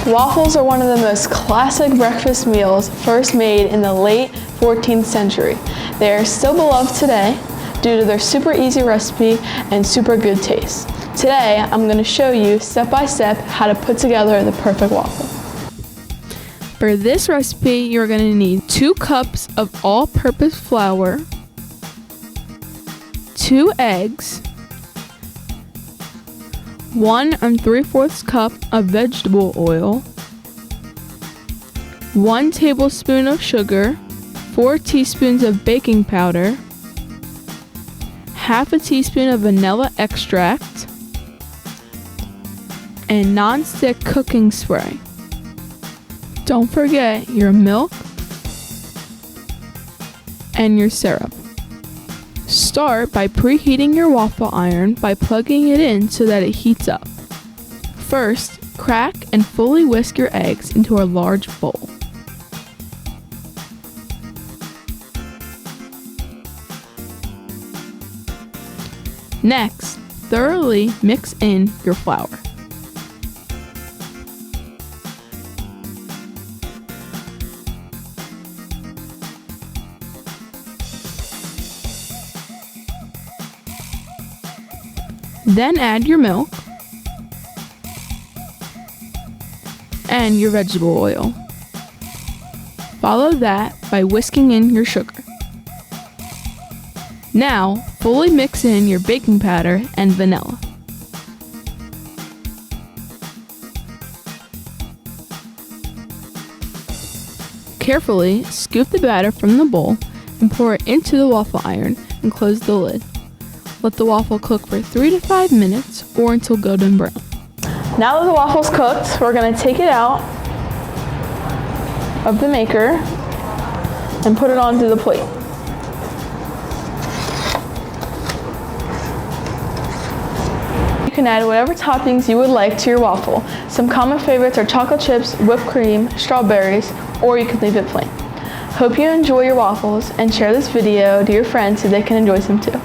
Waffles are one of the most classic breakfast meals first made in the late 14th century. They are still beloved today due to their super easy recipe and super good taste. Today, I'm going to show you step by step how to put together the perfect waffle. For this recipe, you're going to need 2 cups of all-purpose flour, 2 eggs, 1 3/4 cup of vegetable oil, 1 tablespoon of sugar, 4 teaspoons of baking powder, half a teaspoon of vanilla extract, and non-stick cooking spray. Don't forget your milk and your syrup. Start by preheating your waffle iron by plugging it in so that it heats up. First, crack and fully whisk your eggs into a large bowl. Next, thoroughly mix in your flour. Then add your milk and your vegetable oil. Follow that by whisking in your sugar. Now, fully mix in your baking powder and vanilla. Carefully scoop the batter from the bowl and pour it into the waffle iron and close the lid. Let the waffle cook for 3 to 5 minutes or until golden brown. Now that the waffle's cooked, we're going to take it out of the maker and put it onto the plate. You can add whatever toppings you would like to your waffle. Some common favorites are chocolate chips, whipped cream, strawberries, or you can leave it plain. Hope you enjoy your waffles and share this video to your friends so they can enjoy some too.